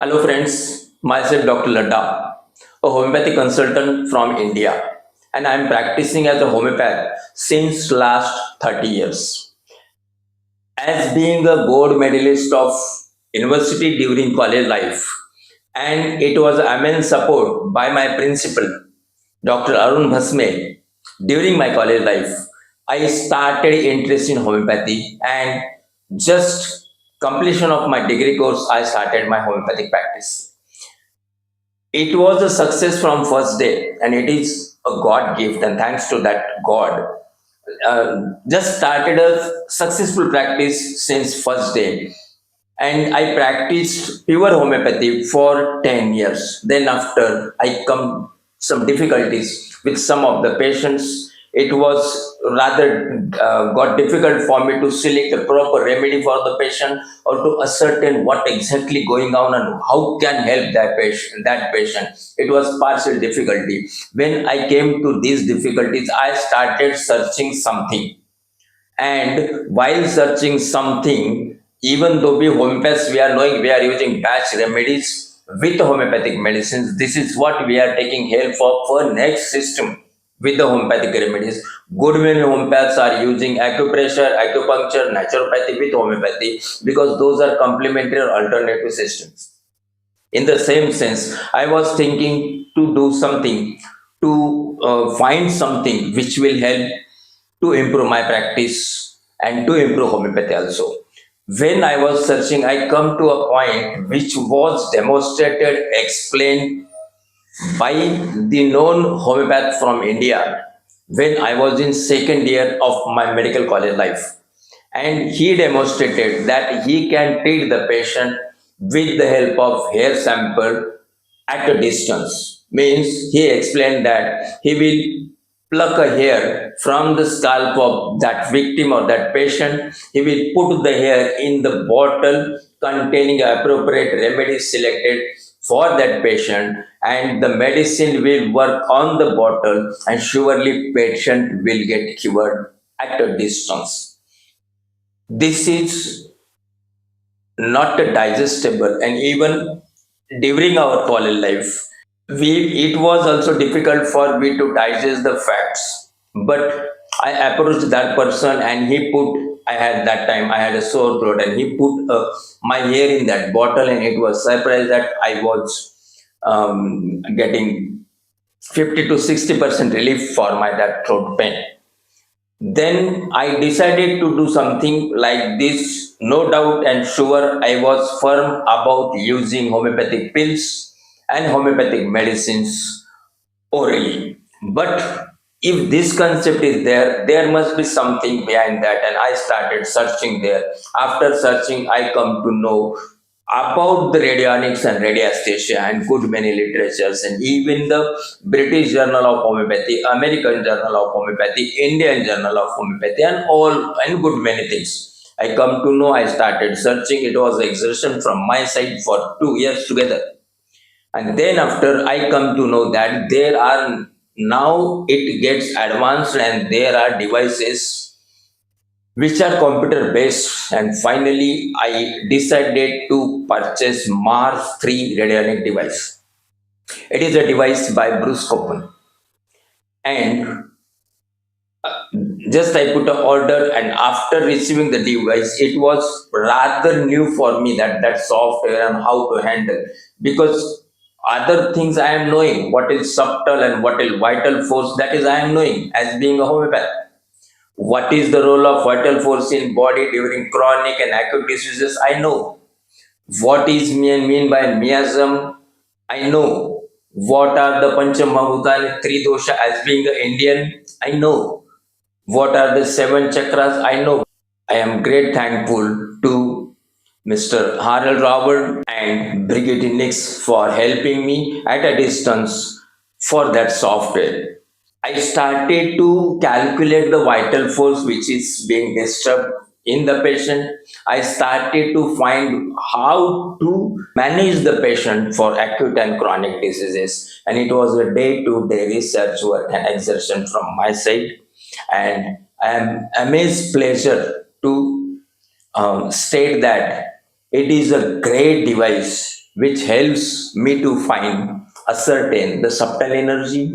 Hello friends, myself Dr. Ladda, a homeopathy consultant from India, and I am practicing as a homeopath since last 30 years. As being a gold medalist of university during college life, and it was immense support by my principal, Dr. Arun Bhasme, during my college life. I started interest in homeopathy and just completion of my degree course, I started my homeopathic practice. It was a success from first day, and it is a God gift, and thanks to that God, just started a successful practice since first day. And I practiced pure homeopathy for 10 years. Then after I come some difficulties with some of the patients, it was rather got difficult for me to select the proper remedy for the patient or to ascertain what exactly going on and how can help that patient. It was partial difficulty. When I came to these difficulties, I started searching something, and while searching something, even though we homeopaths, we are knowing we are using batch remedies with homeopathic medicines. This is what we are taking help for next system with the homeopathic remedies. Good many homeopaths are using acupressure, acupuncture, naturopathy with homeopathy because those are complementary or alternative systems. In the same sense, I was thinking to do something to find something which will help to improve my practice and to improve homeopathy also. When I was searching, I come to a point which was demonstrated, explained by the known homeopath from India when I was in second year of my medical college life. And he demonstrated that he can treat the patient with the help of hair sample at a distance. Means he explained that he will pluck a hair from the scalp of that victim or that patient. He will put the hair in the bottle containing appropriate remedy selected for that patient, and the medicine will work on the bottle, and surely patient will get cured at a distance. This is not digestible, and even during our college life, we it was also difficult for me to digest the facts. But I approached that person, and he put. I had that time. I had a sore throat, and he put my hair in that bottle, and it was surprised that I was getting 50 to 60% relief for my that throat pain. Then I decided to do something like this. No doubt and sure, I was firm about using homeopathic pills and homeopathic medicines orally. But if this concept is there, there must be something behind that, and I started searching there. After searching, I come to know about the radionics and radiesthesia and good many literatures, and even the British Journal of Homeopathy, American Journal of Homeopathy, Indian Journal of Homeopathy, and all and good many things. I come to know, I started searching. It was exertion from my side for 2 years together. And then after I come to know that there are now it gets advanced and there are devices which are computer based, and finally I decided to purchase Mars 3 radionic device. It is a device by Bruce Copen, and just I put an order, and after receiving the device, it was rather new for me that software and how to handle, because other things I am knowing what is subtle and what is vital force, that is I am knowing as being a homeopath. What is the role of vital force in body during chronic and acute diseases? I know. What is mean by miasm? I know. What are the Panchamabhuta and Three Dosha as being an Indian? I know. What are the seven chakras? I know. I am great thankful to Mr. Harold Robert and Brigitte Nix for helping me at a distance for that software. I started to calculate the vital force which is being disturbed in the patient. I started to find how to manage the patient for acute and chronic diseases. And it was a day to day research work and exertion from my side. And I am amazed pleasure to state that it is a great device which helps me to find, ascertain the subtle energy,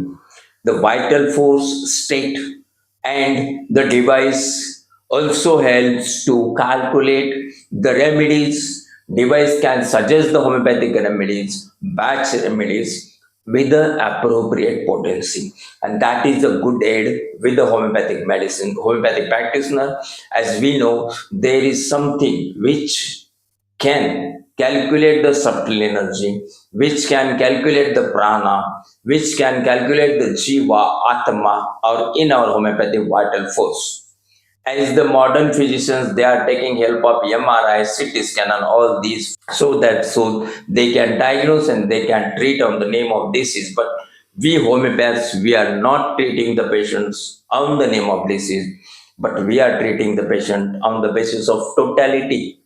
the vital force state, and the device also helps to calculate the remedies. Device can suggest the homeopathic remedies, batch remedies with the appropriate potency, and that is a good aid with the homeopathic medicine, homeopathic practitioner. As we know, there is something which can calculate the subtle energy, which can calculate the prana, which can calculate the jiva, atma, or in our homeopathic vital force. As the modern physicians, they are taking help of MRI, CT scan, and all these, so they can diagnose and they can treat on the name of disease. But we homeopaths, we are not treating the patients on the name of disease, but we are treating the patient on the basis of totality.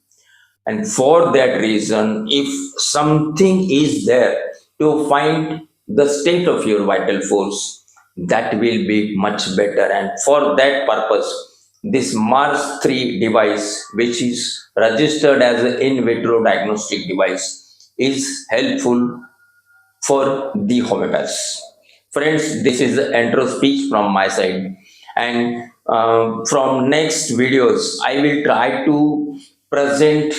And for that reason, if something is there to find the state of your vital force, that will be much better. And for that purpose, this Mars 3 device, which is registered as an in vitro diagnostic device, is helpful for the homeopaths. Friends, this is the intro speech from my side, and from next videos, I will try to present,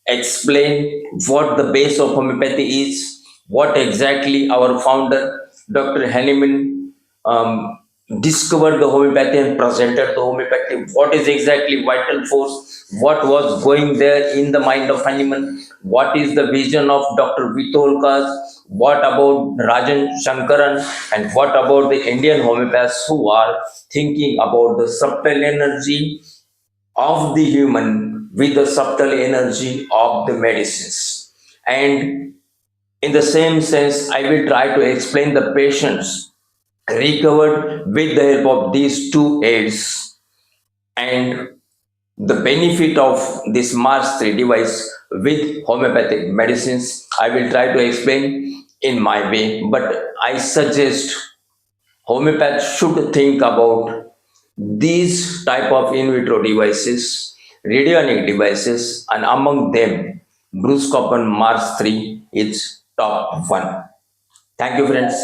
explain what the base of homeopathy is, what exactly our founder, Dr. Henneman, discovered the homeopathy and presented the homeopathy. What is exactly vital force? What was going there in the mind of Hanuman? What is the vision of Dr. Vitolkas? What about Rajan Shankaran? And what about the Indian homeopaths who are thinking about the subtle energy of the human with the subtle energy of the medicines? And in the same sense, I will try to explain the patients recovered with the help of these two aids and the benefit of this Mars 3 device with homeopathic medicines. I will try to explain in my way, but I suggest homeopaths should think about these type of in vitro devices, radionic devices, and among them, Bruce Copen Mars 3 is top one. Thank you, friends.